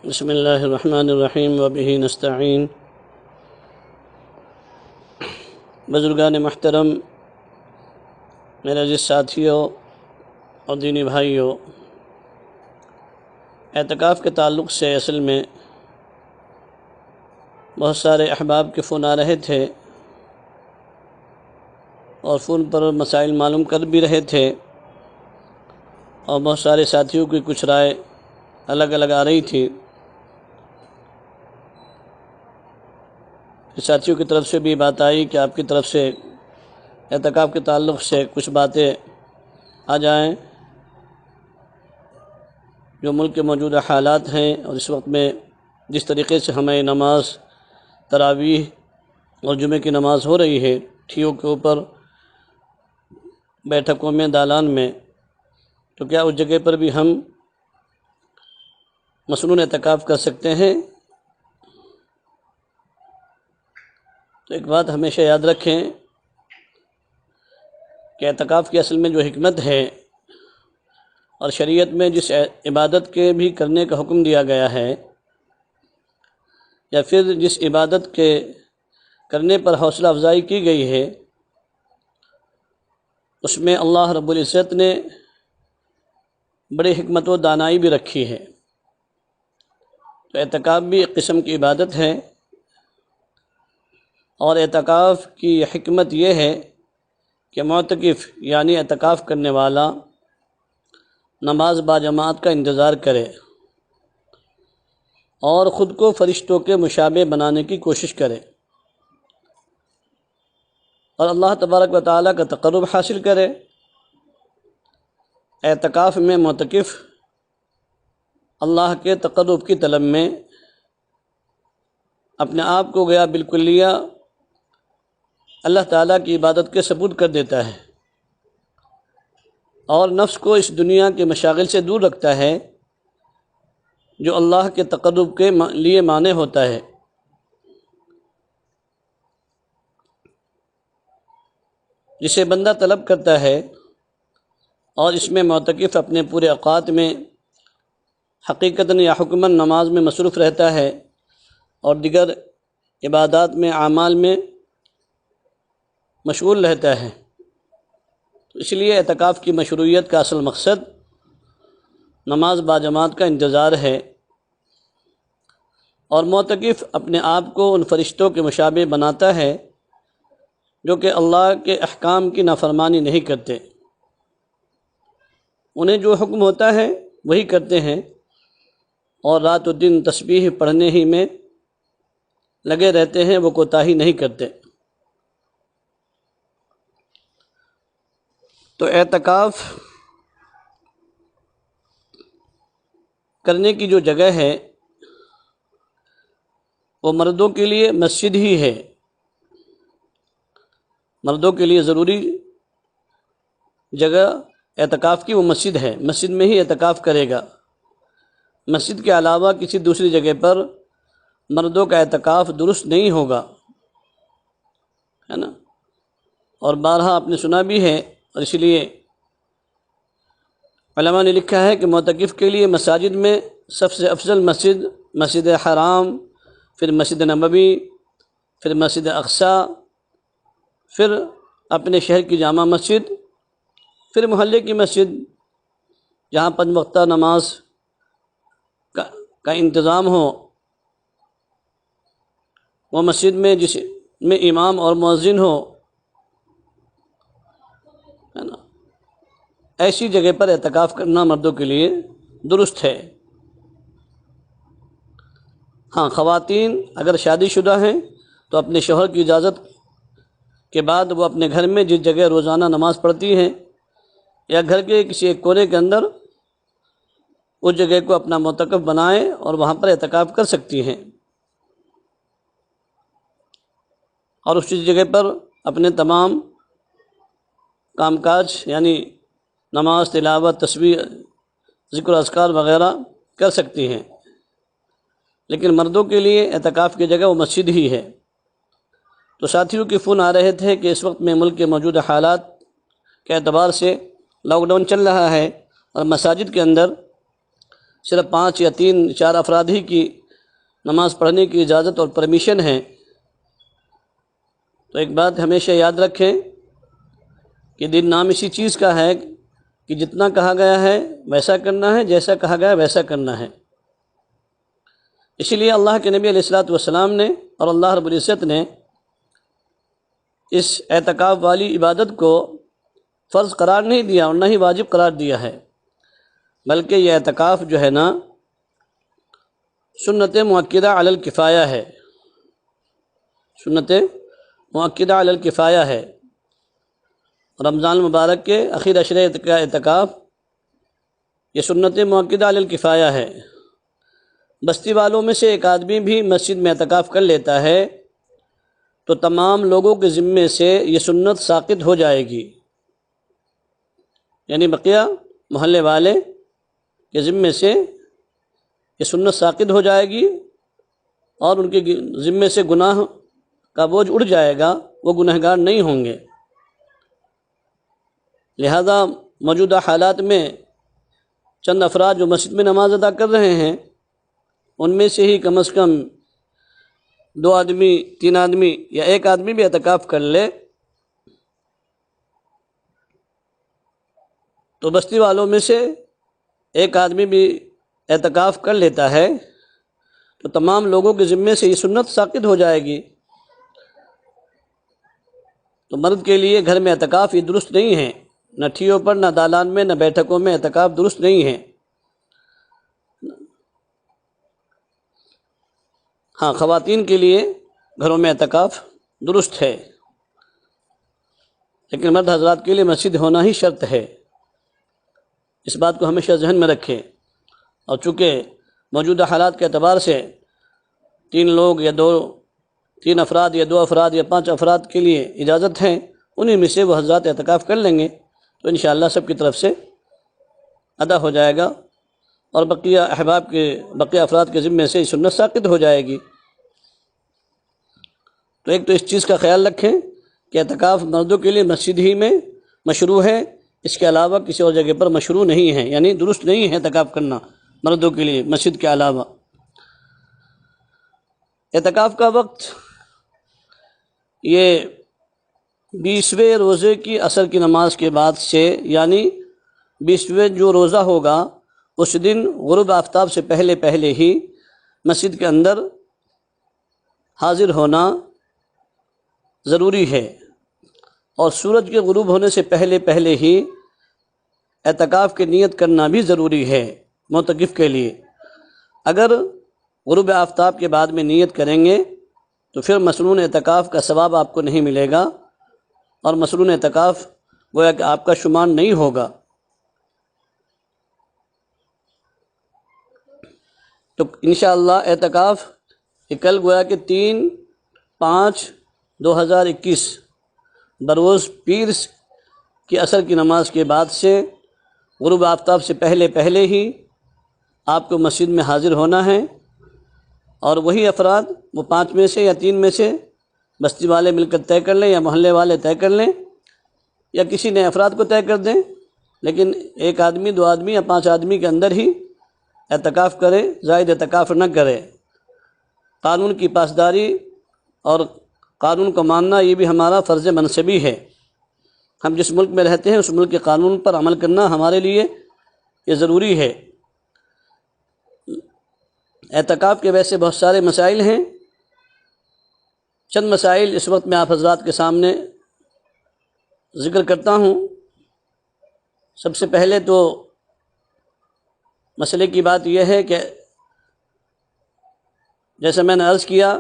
بسم اللہ الرحمن الرحیم وبہ نستعین۔ بزرگان محترم، میرے عزیز ساتھیوں اور دینی بھائیوں، اعتکاف کے تعلق سے اصل میں بہت سارے احباب کے فون آ رہے تھے اور فون پر مسائل معلوم کر بھی رہے تھے، اور بہت سارے ساتھیوں کی کچھ رائے الگ الگ آ رہی تھی۔ ساتھیوں کی طرف سے بھی بات آئی کہ آپ کی طرف سے اعتکاف کے تعلق سے کچھ باتیں آ جائیں جو ملک کے موجودہ حالات ہیں، اور اس وقت میں جس طریقے سے ہمیں نماز تراویح اور جمعے کی نماز ہو رہی ہے ٹھیوں کے اوپر، بیٹھکوں میں، دالان میں، تو کیا اس جگہ پر بھی ہم مسنون اعتکاف کر سکتے ہیں؟ تو ایک بات ہمیشہ یاد رکھیں کہ اعتکاف کی اصل میں جو حکمت ہے اور شریعت میں جس عبادت کے بھی کرنے کا حکم دیا گیا ہے، یا پھر جس عبادت کے کرنے پر حوصلہ افزائی کی گئی ہے، اس میں اللہ رب العزت نے بڑی حکمت و دانائی بھی رکھی ہے۔ تو اعتکاف بھی ایک قسم کی عبادت ہے، اور اعتکاف کی حکمت یہ ہے کہ معتکف یعنی اعتکاف کرنے والا نماز باجماعت کا انتظار کرے اور خود کو فرشتوں کے مشابہ بنانے کی کوشش کرے، اور اللہ تبارک و تعالیٰ کا تقرب حاصل کرے۔ اعتکاف میں معتکف اللہ کے تقرب کی طلب میں اپنے آپ کو گویا بالکلیہ اللہ تعالیٰ کی عبادت کے سپرد کر دیتا ہے، اور نفس کو اس دنیا کے مشاغل سے دور رکھتا ہے جو اللہ کے تقرب کے لیے مانع ہوتا ہے۔ جسے بندہ طلب کرتا ہے اور اس میں معتکف اپنے پورے اوقات میں حقیقتاً یا حکماً نماز میں مصروف رہتا ہے اور دیگر عبادات میں، اعمال میں مشغول رہتا ہے، تو اس لیے اعتکاف کی مشروعیت کا اصل مقصد نماز باجماعت کا انتظار ہے، اور معتکف اپنے آپ کو ان فرشتوں کے مشابہ بناتا ہے جو کہ اللہ کے احکام کی نافرمانی نہیں کرتے، انہیں جو حکم ہوتا ہے وہی کرتے ہیں، اور رات و دن تسبیح پڑھنے ہی میں لگے رہتے ہیں، وہ کوتاہی نہیں کرتے۔ تو اعتکاف کرنے کی جو جگہ ہے وہ مردوں کے لیے مسجد ہی ہے، مردوں کے لیے ضروری جگہ اعتکاف کی وہ مسجد ہے، مسجد میں ہی اعتکاف کرے گا۔ مسجد کے علاوہ کسی دوسری جگہ پر مردوں کا اعتکاف درست نہیں ہوگا، ہے نا؟ اور بارہا آپ نے سنا بھی ہے، اور اس لیے علماء نے لکھا ہے کہ معتکف کے لیے مساجد میں سب سے افضل مسجد مسجد حرام، پھر مسجد نبوی، پھر مسجد اقصی، پھر اپنے شہر کی جامع مسجد، پھر محلے کی مسجد جہاں 5 وقتہ نماز کا انتظام ہو، وہ مسجد میں جس میں امام اور مؤذن ہو، ہے نا؟ ایسی جگہ پر اعتکاف کرنا مردوں کے لیے درست ہے۔ ہاں، خواتین اگر شادی شدہ ہیں تو اپنے شوہر کی اجازت کے بعد وہ اپنے گھر میں جس جگہ روزانہ نماز پڑھتی ہیں یا گھر کے کسی ایک کونے کے اندر اس جگہ کو اپنا معتکف بنائیں اور وہاں پر اعتکاف کر سکتی ہیں، اور اس جگہ پر اپنے تمام کام کاج یعنی نماز، تلاوت، تسبیح، ذکر و اذکار وغیرہ کر سکتی ہیں۔ لیکن مردوں کے لیے اعتکاف کی جگہ وہ مسجد ہی ہے۔ تو ساتھیوں کے فون آ رہے تھے کہ اس وقت میں ملک کے موجودہ حالات کے اعتبار سے لاک ڈاؤن چل رہا ہے، اور مساجد کے اندر صرف 5 یا 3 4 افراد ہی کی نماز پڑھنے کی اجازت اور پرمیشن ہے، تو ایک بات ہمیشہ یاد رکھیں کہ دین نام اسی چیز کا ہے کہ جتنا کہا گیا ہے ویسا کرنا ہے، جیسا کہا گیا ہے ویسا کرنا ہے۔ اسی لیے اللہ کے نبی علیہ الصلوۃ والسلام نے اور اللہ رب العزت نے اس اعتکاف والی عبادت کو فرض قرار نہیں دیا اور نہ ہی واجب قرار دیا ہے، بلکہ یہ اعتکاف جو ہے نا سنت مؤکدہ علی الکفایہ ہے، سنت مؤکدہ علی الکفایہ ہے۔ رمضان المبارک کے اخیر عشرے کا اعتکاف یہ سنت مؤکدہ علی الکفایہ ہے۔ بستی والوں میں سے ایک آدمی بھی مسجد میں اعتکاف کر لیتا ہے تو تمام لوگوں کے ذمے سے یہ سنت ساقط ہو جائے گی، یعنی بقیہ محلے والے کے ذمے سے یہ سنت ساقط ہو جائے گی اور ان کے ذمے سے گناہ کا بوجھ اٹھ جائے گا، وہ گنہگار نہیں ہوں گے۔ لہذا موجودہ حالات میں چند افراد جو مسجد میں نماز ادا کر رہے ہیں ان میں سے ہی کم از کم 2 آدمی 3 آدمی یا 1 آدمی بھی اعتکاف کر لے تو بستی والوں میں سے 1 آدمی بھی اعتکاف کر لیتا ہے تو تمام لوگوں کے ذمے سے یہ سنت ساقط ہو جائے گی۔ تو مرد کے لیے گھر میں اعتکاف یہ درست نہیں ہے، نہ ٹھیوں پر، نہ دالان میں، نہ بیٹھکوں میں اعتکاف درست نہیں ہے۔ ہاں، خواتین کے لیے گھروں میں اعتکاف درست ہے، لیکن مرد حضرات کے لیے مسجد ہونا ہی شرط ہے، اس بات کو ہمیشہ ذہن میں رکھیں۔ اور چونکہ موجودہ حالات کے اعتبار سے 3 لوگ یا 3 افراد یا 2 افراد یا 5 افراد کے لیے اجازت ہے، انہیں میں سے وہ حضرات اعتکاف کر لیں گے تو انشاءاللہ سب کی طرف سے ادا ہو جائے گا اور بقیہ احباب کے بقیہ افراد کے ذمے سے سنت ساقط ہو جائے گی۔ تو ایک تو اس چیز کا خیال رکھیں کہ اعتکاف مردوں کے لیے مسجد ہی میں مشروع ہے، اس کے علاوہ کسی اور جگہ پر مشروع نہیں ہے، یعنی درست نہیں ہے اعتکاف کرنا مردوں کے لیے مسجد کے علاوہ۔ اعتکاف کا وقت یہ 20ویں روزے کی عصر کی نماز کے بعد سے، یعنی 20ویں جو روزہ ہوگا اس دن غروب آفتاب سے پہلے پہلے ہی مسجد کے اندر حاضر ہونا ضروری ہے، اور سورج کے غروب ہونے سے پہلے پہلے ہی اعتکاف کی نیت کرنا بھی ضروری ہے معتکف کے لیے۔ اگر غروب آفتاب کے بعد میں نیت کریں گے تو پھر مسنون اعتکاف کا ثواب آپ کو نہیں ملے گا اور مسنون اعتکاف گویا کہ آپ کا شمار نہیں ہوگا۔ تو انشاءاللہ اعتکاف کل گویا کہ 3/5/2021 بروز پیر کی عصر کی نماز کے بعد سے غروب آفتاب سے پہلے پہلے ہی آپ کو مسجد میں حاضر ہونا ہے، اور وہی افراد وہ 5 میں سے یا 3 میں سے بستی والے مل کر طے کر لیں یا محلے والے طے کر لیں یا کسی نئے افراد کو طے کر دیں، لیکن 1 آدمی 2 آدمی یا 5 آدمی کے اندر ہی اعتکاف کرے، زائد اعتکاف نہ کرے۔ قانون کی پاسداری اور قانون کو ماننا یہ بھی ہمارا فرض منصبی ہے۔ ہم جس ملک میں رہتے ہیں اس ملک کے قانون پر عمل کرنا ہمارے لیے یہ ضروری ہے۔ اعتکاف کے ویسے بہت سارے مسائل ہیں، چند مسائل اس وقت میں آپ حضرات کے سامنے ذکر کرتا ہوں۔ سب سے پہلے تو مسئلے کی بات یہ ہے کہ جیسے میں نے عرض کیا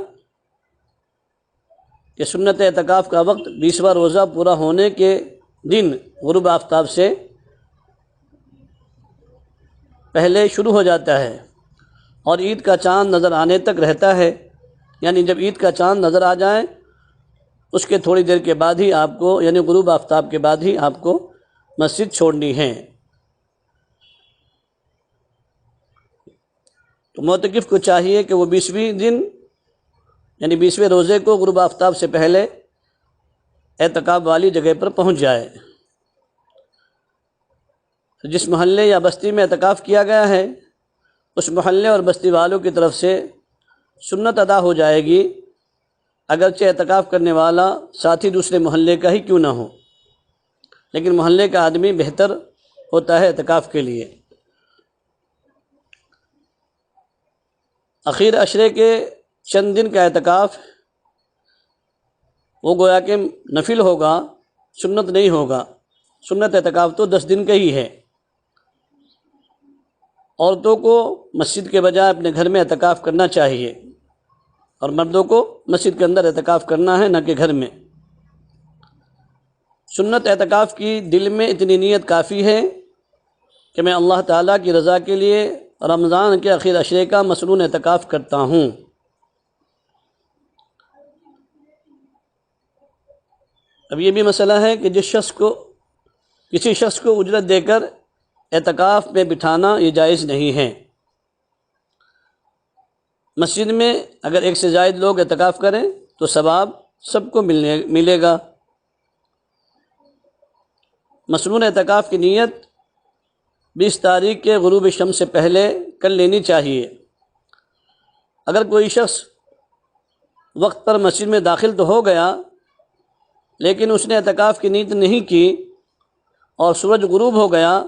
کہ سنت اعتکاف کا وقت 20واں روزہ پورا ہونے کے دن غروب آفتاب سے پہلے شروع ہو جاتا ہے اور عید کا چاند نظر آنے تک رہتا ہے، یعنی جب عید کا چاند نظر آ جائے اس کے تھوڑی دیر کے بعد ہی آپ کو، یعنی غروب آفتاب کے بعد ہی آپ کو مسجد چھوڑنی ہے۔ تو معتکف کو چاہیے کہ وہ 20ویں دن یعنی 20ویں روزے کو غروب آفتاب سے پہلے اعتکاف والی جگہ پر پہنچ جائے۔ جس محلے یا بستی میں اعتکاف کیا گیا ہے اس محلے اور بستی والوں کی طرف سے سنت ادا ہو جائے گی، اگرچہ اعتکاف کرنے والا ساتھی دوسرے محلے کا ہی کیوں نہ ہو، لیکن محلے کا آدمی بہتر ہوتا ہے اعتکاف کے لیے۔ اخیر عشرے کے چند دن کا اعتکاف وہ گویا کہ نفل ہوگا، سنت نہیں ہوگا۔ سنت اعتکاف تو 10 دن کا ہی ہے۔ عورتوں کو مسجد کے بجائے اپنے گھر میں اعتکاف کرنا چاہیے، اور مردوں کو مسجد کے اندر اعتکاف کرنا ہے، نہ کہ گھر میں۔ سنت اعتکاف کی دل میں اتنی نیت کافی ہے کہ میں اللہ تعالیٰ کی رضا کے لیے رمضان کے اخیر عشرے کا مسنون اعتکاف کرتا ہوں۔ اب یہ بھی مسئلہ ہے کہ کسی شخص کو اجرت دے کر اعتکاف میں بٹھانا یہ جائز نہیں ہے۔ مسجد میں اگر ایک سے زائد لوگ اعتکاف کریں تو ثواب سب کو ملے گا۔ مسنون اعتکاف کی نیت 20 تاریخ کے غروب شمس سے پہلے کر لینی چاہیے۔ اگر کوئی شخص وقت پر مسجد میں داخل تو ہو گیا، لیکن اس نے اعتکاف کی نیت نہیں کی اور سورج غروب ہو گیا،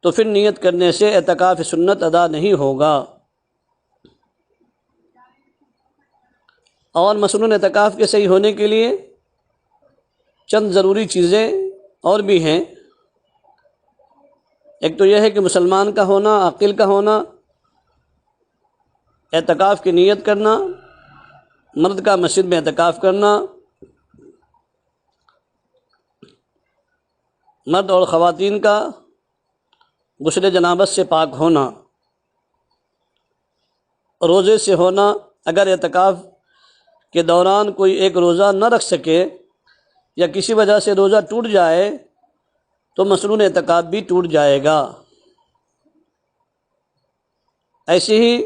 تو پھر نیت کرنے سے اعتکاف سنت ادا نہیں ہوگا۔ اور مسنون اعتکاف کے صحیح ہونے کے لیے چند ضروری چیزیں اور بھی ہیں۔ ایک تو یہ ہے کہ مسلمان کا ہونا، عاقل کا ہونا، اعتکاف کی نیت کرنا، مرد کا مسجد میں اعتکاف کرنا، مرد اور خواتین کا غسل جنابت سے پاک ہونا، روزے سے ہونا۔ اگر اعتکاف کے دوران کوئی ایک روزہ نہ رکھ سکے یا کسی وجہ سے روزہ ٹوٹ جائے تو مسنون اعتکاف بھی ٹوٹ جائے گا۔ ایسے ہی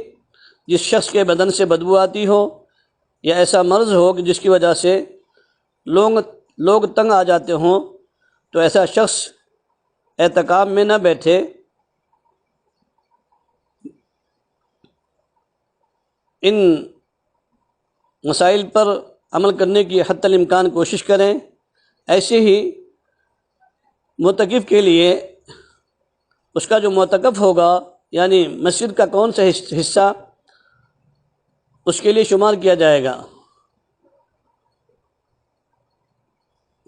جس شخص کے بدن سے بدبو آتی ہو یا ایسا مرض ہو کہ جس کی وجہ سے لوگ تنگ آ جاتے ہوں، تو ایسا شخص اعتکاف میں نہ بیٹھے۔ ان مسائل پر عمل کرنے کی حتی الامکان کوشش کریں۔ ایسے ہی معتکف کے لیے اس کا جو معتکف ہوگا، یعنی مسجد کا کون سا حصہ اس کے لیے شمار کیا جائے گا۔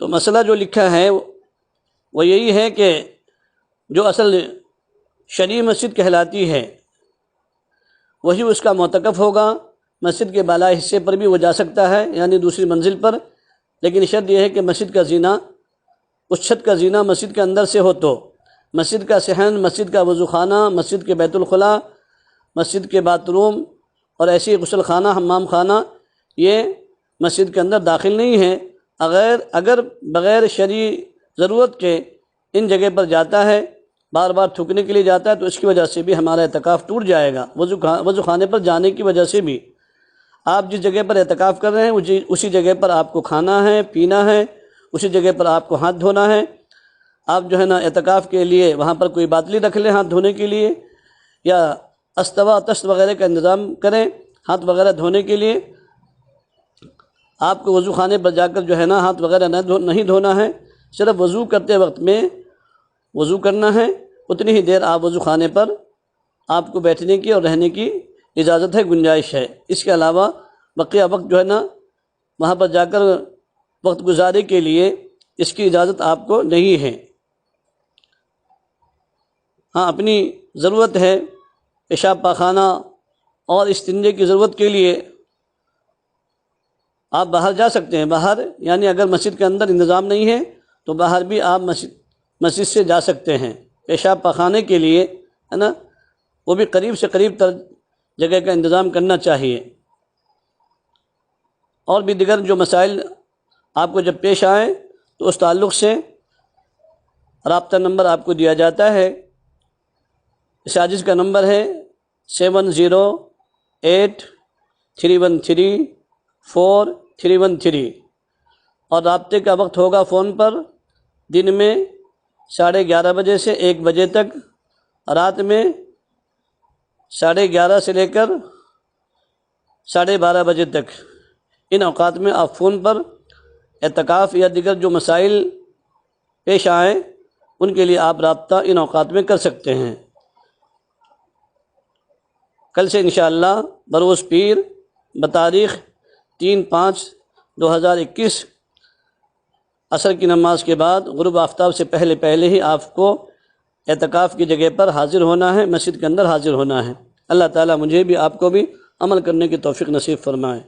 تو مسئلہ جو لکھا ہے وہ یہی ہے کہ جو اصل شرعی مسجد کہلاتی ہے وہی اس کا معتکف ہوگا۔ مسجد کے بالا حصے پر بھی وہ جا سکتا ہے، یعنی دوسری منزل پر، لیکن شرط یہ ہے کہ مسجد کا زینہ، اس چھت کا زینہ مسجد کے اندر سے ہو۔ تو مسجد کا صحن، مسجد کا وضو خانہ، مسجد کے بیت الخلاء، مسجد کے باتھ روم اور ایسے ہی غسل خانہ، حمام خانہ، یہ مسجد کے اندر داخل نہیں ہیں۔ اگر بغیر شرعی ضرورت کے ان جگہ پر جاتا ہے، بار بار تھوکنے کے لیے جاتا ہے، تو اس کی وجہ سے بھی ہمارا اعتکاف ٹوٹ جائے گا۔ وضو خانے پر جانے کی وجہ سے بھی آپ جس جگہ پر اعتکاف کر رہے ہیں اسی جگہ پر آپ کو کھانا ہے، پینا ہے، اسی جگہ پر آپ کو ہاتھ دھونا ہے۔ آپ جو ہے نا اعتکاف کے لیے وہاں پر کوئی باطلی رکھ لیں ہاتھ دھونے کے لیے، یا استوا تست وغیرہ کا انتظام کریں ہاتھ وغیرہ دھونے کے لیے۔ آپ کو وضو خانے پر جا کر جو ہے نا ہاتھ وغیرہ نہیں دھونا ہے، صرف وضو کرتے وقت میں وضو کرنا ہے۔ اتنی ہی دیر آپ وضو خانے پر آپ کو بیٹھنے کی اور رہنے کی اجازت ہے، گنجائش ہے۔ اس کے علاوہ بقیہ وقت جو ہے نا وہاں پر جا کر وقت گزارے کے لیے اس کی اجازت آپ کو نہیں ہے۔ ہاں، اپنی ضرورت ہے، پیشاب پاخانہ اور استنجے کی ضرورت کے لیے آپ باہر جا سکتے ہیں۔ باہر یعنی اگر مسجد کے اندر انتظام نہیں ہے تو باہر بھی آپ مسجد سے جا سکتے ہیں پیشاب پاخانے کے لیے، ہے نا، وہ بھی قریب سے قریب تر جگہ کا انتظام کرنا چاہیے۔ اور بھی دیگر جو مسائل آپ کو جب پیش آئیں تو اس تعلق سے رابطہ نمبر آپ کو دیا جاتا ہے۔ اس عاجز کا نمبر ہے 7083134313 اور رابطے کا وقت ہوگا فون پر دن میں 11:30 بجے سے 1 بجے تک، رات میں 11:30 سے لے کر 12:30 بجے تک، ان اوقات میں آپ فون پر اعتکاف یا دیگر جو مسائل پیش آئیں ان کے لیے آپ رابطہ ان اوقات میں کر سکتے ہیں۔ کل سے انشاءاللہ بروز پیر بتاریخ 3/5/2021 عصر کی نماز کے بعد غروب آفتاب سے پہلے ہی آپ کو اعتکاف کی جگہ پر حاضر ہونا ہے، مسجد کے اندر حاضر ہونا ہے۔ اللہ تعالیٰ مجھے بھی آپ کو بھی عمل کرنے کی توفیق نصیب فرمائے۔